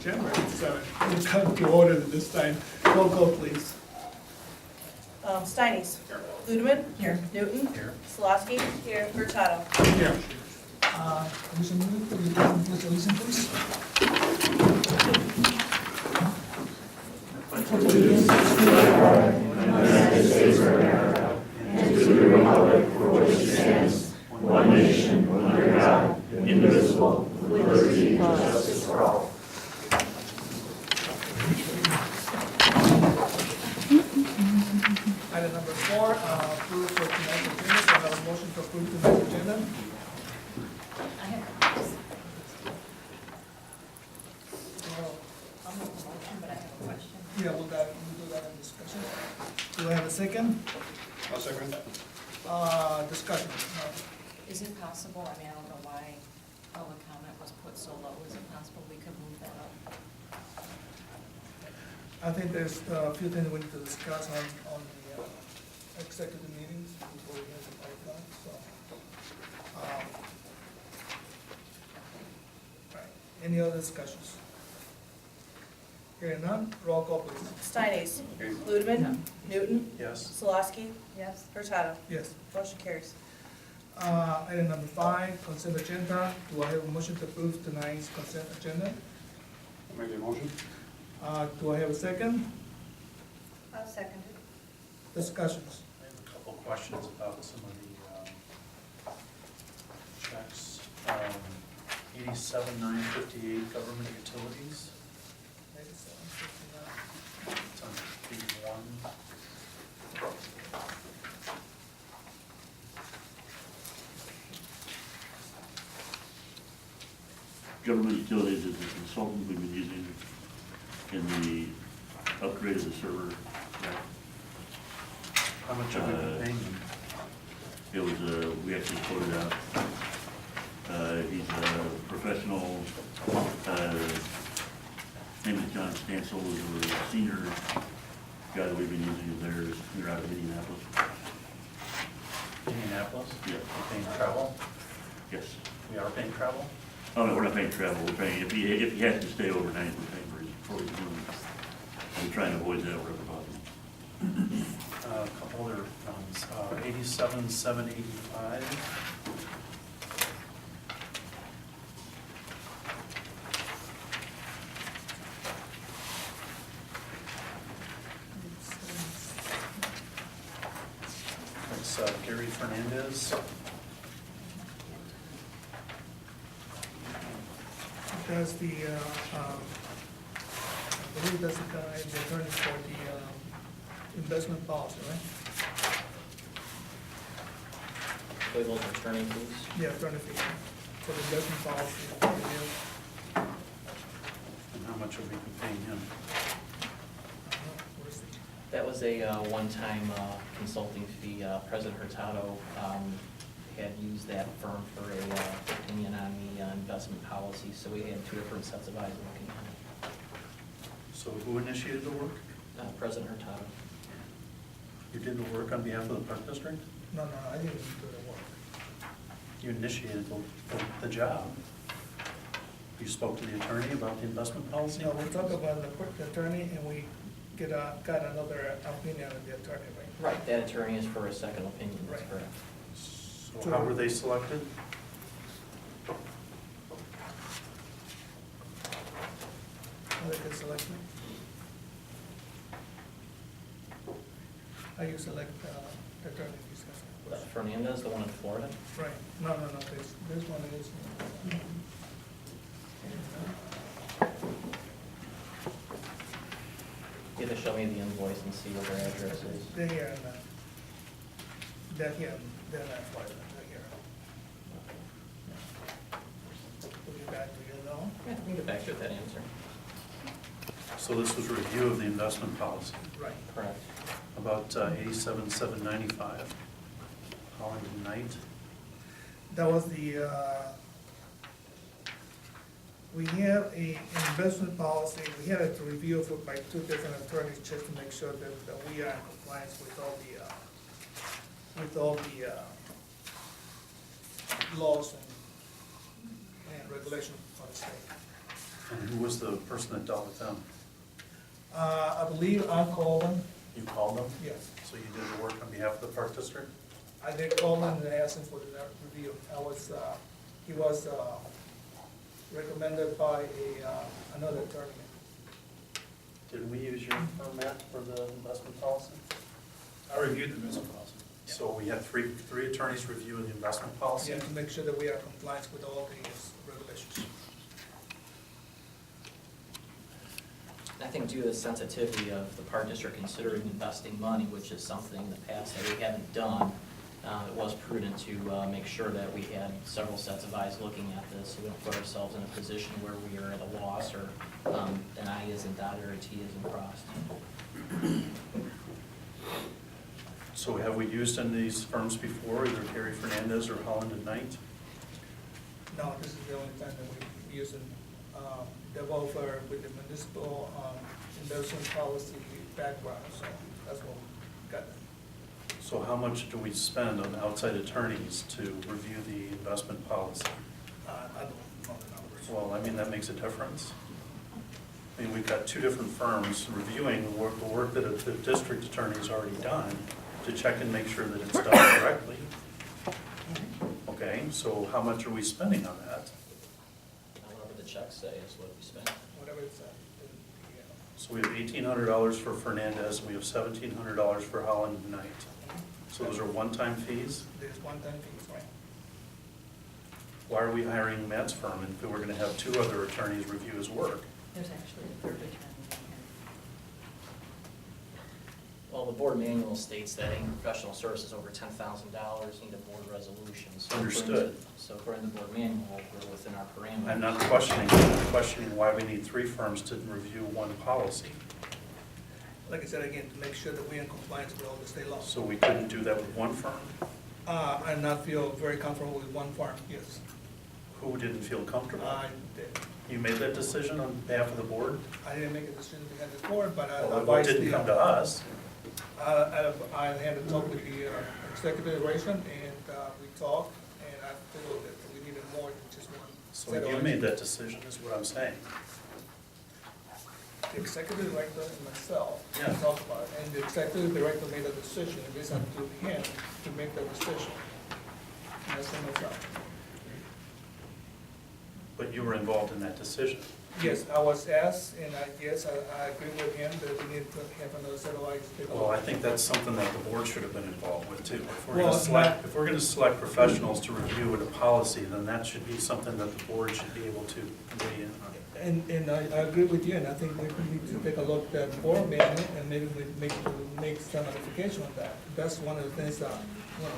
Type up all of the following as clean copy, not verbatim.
January 7th. We'll come to order this time. Roll call, please. Steines. Ludeman. Here. Newton. Here. Slosky. Here. Hurtado. Here. Commissioner Newton, could you please pledge allegiance, please? Item number 4, approve for tonight's agenda. So I have a motion to approve tonight's agenda. I have, Oh, I'll make a motion, but I have a question. yeah, we'll do that in discussion. Do I have a second? I'll second that. Discussion. Is it possible, I mean, I don't know why public comment was put so low, is it possible we could move that up? I think there's a few things we need to discuss on the executive meetings before we have the pipeline, so. Right, any other discussions? Hearing none, roll call please. Steines. Here. Ludeman. Newton. Yes. Slosky. Yes. Hurtado. Yes. Motion carries. Item number 5, consent agenda. Do I have a motion to approve tonight's consent agenda? I'll make the motion. Do I have a second? I'll second it. Discussions. I have a couple questions about some of the checks. 87,958 government utilities, it's on page 1. Government utilities is the consultant we've been using in the upgrade of the server. How much have we been paying them? It was, we actually quoted out. He's a professional, name is John Stansel, who's a senior guy that we've been using theirs. They're out of Indianapolis. Indianapolis? Yeah. We're paying travel? Yes. We are paying travel? Oh, no, we're not paying travel. We're paying, if he has to stay overnight, we're paying for his room. We're trying to avoid that wherever possible. A couple other ones, 87,785. That's Gary Fernandez. That's the, I believe that's the guy, the attorney for the investment policy, right? Labeled attorney fees. Yeah, attorney fee for the investment policy. Yeah. And how much have we been paying him? Where's the- That was a one-time consulting fee. President Hurtado had used that firm for a opinion on the investment policy, so we had two different sets of eyes looking at So who initiated the work? it. President Hurtado. You did the work on behalf of the Park District? No, I didn't do the work. You initiated the job. You spoke to the attorney about the investment policy? No, we talked about the attorney and we got another opinion of the attorney, right? Right, that attorney is for a second opinion, that's Right. correct. So how were they selected? How they can select me? How you select the attorney? Fernandez, the one in Florida? Right, no, this one is. You have to show me the invoice and see what their address is. They're here, they're here, they're not Florida, they're here. We'll get back to you though. Yeah, we can get back to you with that answer. So this was a review of the investment policy, Right. Correct. about 87,795. Holland and Knight. That was the, we have an investment policy, we had it to review it by two different attorneys just to make sure that we are in compliance with all the laws and regulations for the state. And who was the person that dealt with them? I believe I called them, You called them? yes. So you did the work on behalf of the Park District? I did call him and ask him for the review. He was recommended by another attorney. Did we use your firm, Matt, for the investment policy? I reviewed the investment policy. So we had three attorneys review the investment policy? Yeah, to make sure that we are compliant with all the regulations. I think due to the sensitivity of the Park District considering investing money, which is something in the past that we haven't done, it was prudent to make sure that we had several sets of eyes looking at this, so we don't put ourselves in a position where we are at a loss or an I isn't dotted or a T isn't crossed. So have we used any of these firms before, either Gary Fernandez or Holland and Knight? No, this is the only time that we're using developer with the municipal investment policy background, so that's what we got. So how much do we spend on outside attorneys to review the investment policy? I don't know the numbers. Well, I mean, that makes a difference. I mean, we've got two different firms reviewing the work that the district attorney's already done to check and make sure that it's done correctly. Okay, so how much are we spending on that? Whatever the checks say is what we spent. Whatever it's at. So we have $1,800 for Fernandez, and we have $1,700 for Holland and Knight. So those are one-time fees? There's one-time fees, right? Why are we hiring Matt's firm if we're gonna have two other attorneys review his work? There's actually a third attorney in here. Well, the board manual states that any professional services over $10,000 need a board resolution. So Understood. So according to the board manual, we're within our parameters. I'm not questioning, I'm questioning why we need three firms to review one policy. Like I said again, to make sure that we're in compliance with all the state laws. So we couldn't do that with one firm? I not feel very comfortable with one farm, yes. Who didn't feel comfortable? I did. You made that decision on behalf of the board? I didn't make a decision behind the board, but I Well, it advised didn't come to us. I had a talk with the executive direction, and we talked, and I feel that we needed more than just one. So set of you made actions. that decision, is what I'm saying. The executive director and myself Yeah. talked about it, and the executive director made a decision, and it's up to him to make the decision. And that's on myself. But you were involved in that decision. Yes, I was asked, and I agree with him that we need to have another set of eyes. take a Well, I look. think that's something that the board should have been involved with too. If we're Well, gonna select professionals to review a policy, then that should be something that the board should be able to weigh in on. And I agree with you, and I think we need to take a look at the board manual and maybe we make some modification on that. That's one of the things that,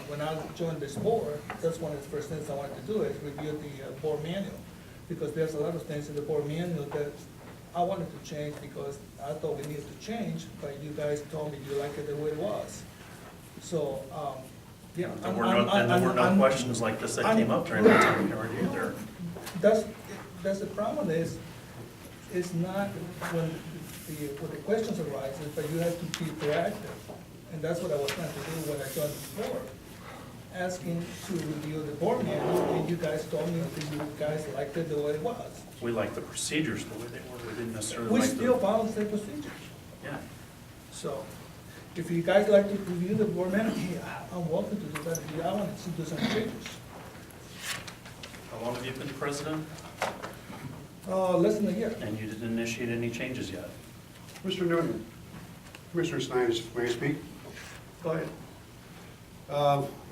when I joined this board, that's one of the first things I wanted to do is review the board manual. Because there's a lot of things in the board manual that I wanted to change because I thought we needed to change, but you guys told me you like it the way it was. So, yeah. There were no questions like this that came up during that time period either. That's the problem is, it's not when the questions arise, but you have to be proactive. And that's what I was trying to do when I joined the board, asking to review the board manual, and you guys told me that you guys liked it the way it was. We liked the procedures the way they were, we didn't necessarily We like still the. follow the procedures. Yeah. So, if you guys like to review the board manual, hey, I'm welcome to do that. I want to do some changes. How long have you been president? Less than a year. And you didn't initiate any changes yet? Mr. Newton, Commissioner Snyder, may I speak? Go ahead.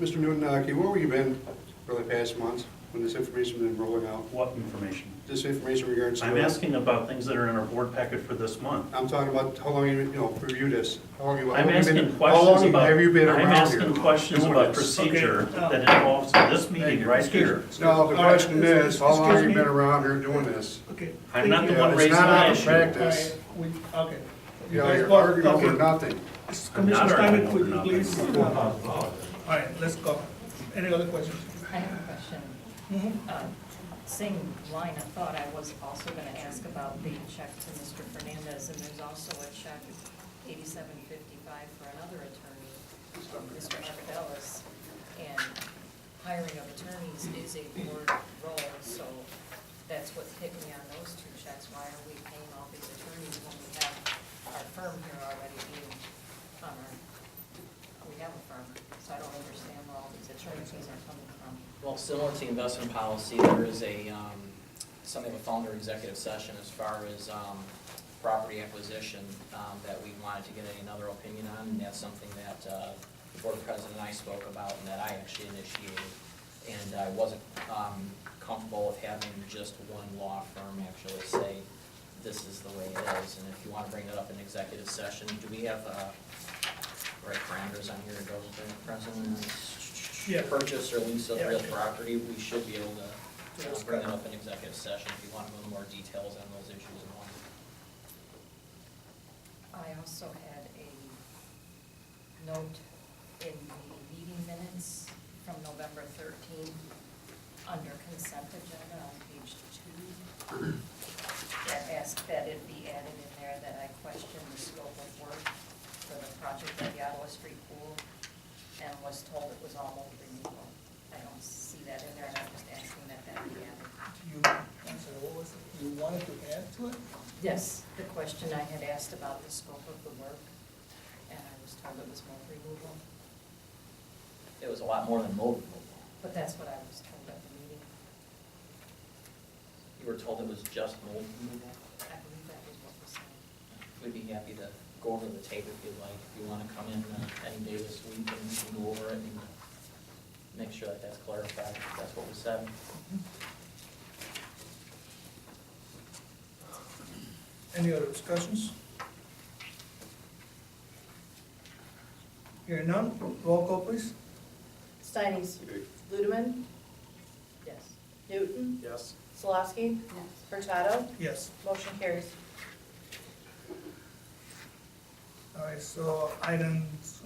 Mr. Newton, okay, where have you been for the past months when this information has been rolling out? What information? This information regards to... I'm asking about things that are in our board packet for this month. I'm talking about how long you, review this. How long you- how I'm long you been- asking how questions long about. have you been I'm around asking here questions doing about this? procedure Okay. that involves this meeting right Excuse- here. No, the All right, question is, how long have you excuse me? been around here doing this? Okay. I'm not the Yeah, one it's raising not the out of issue. practice. Okay. You know, guys you're both- arguing over okay. nothing. I'm not Commissioner Steiner, arguing could over you nothing. please? All right, let's go. Any other questions? I have a question. Same line of thought, I was also gonna ask about the check to Mr. Fernandez, and there's also a check, $87.55 for another attorney, Mr. Arcadelis. And hiring of attorneys is a board role, so that's what hit me on those two checks. Why are we paying all these attorneys when we have our firm here already being on our, we have a firm, so I don't understand where all these attorney fees are coming from. Well, similar to investment policy, there is a, something of a founder executive session as far as property acquisition that we wanted to get another opinion on, and that's something that the board president and I spoke about and that I actually initiated. And I wasn't comfortable with having just one law firm actually say, this is the way it is. And if you want to bring that up in executive session, do we have right parameters on here to go with the president? Yeah. Purchase or lease of Yeah. real property, we should be able to bring that up in executive session if you want a little more details on those issues and one. I also had a note in the meeting minutes from November 13, under consent agenda on page 2, that asked that it be added in there that I question the scope of work for the project at the Ottawa Street Pool, and was told it was all mold removal. I don't see that in there, and I'm just asking that that be added. I'm sorry, what was it? You wanted to add to it? Yes, the question I had asked about the scope of the work, and I was told it was mold removal, It was a lot more than mold removal. but that's what I was told at the meeting. You were told it was just mold removal? I believe that was what was said. We'd be happy to go over the tape if you'd like. If you want to come in any day this week and we can go over it and make sure that that's clarified, if that's what was said. Any other discussions? Hearing none, roll call please. Steinis? Yay. Ludeman? Yes. Newton? Yes. Solosky? Hurtado? Yes. Motion carries. All right, so items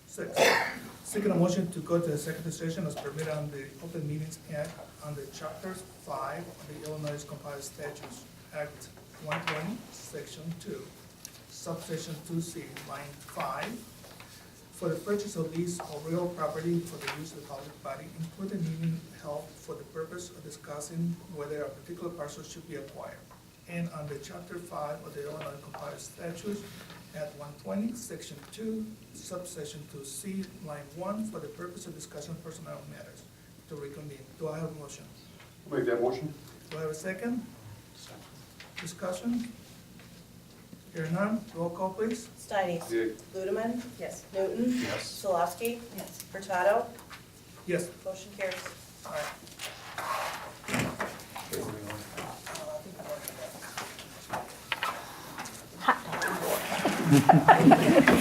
6. Seeking a motion to go to executive session as permitted on the Open Meetings Act under Chapter 5 of the Illinois Compiled Statutes Act 120, Section 2, subsection 2C, line 5, for the purchase or lease of real property for the use of the public body, including meeting held for the purpose of discussing whether a particular parcel should be acquired. And under Chapter 5 of the Illinois Compiled Statutes, Act 120, Section 2, subsection 2C, line 1, for the purpose of discussing personnel matters to reconvene. Do I have a motion? I'll make that motion. Do I have a second? Discussion? Hearing none, roll call please. Steinis? Yay. Ludeman? Yes. Newton? Yes. Solosky? Yes. Hurtado? Yes. Motion carries. All right. Okay, where do we want? I think we're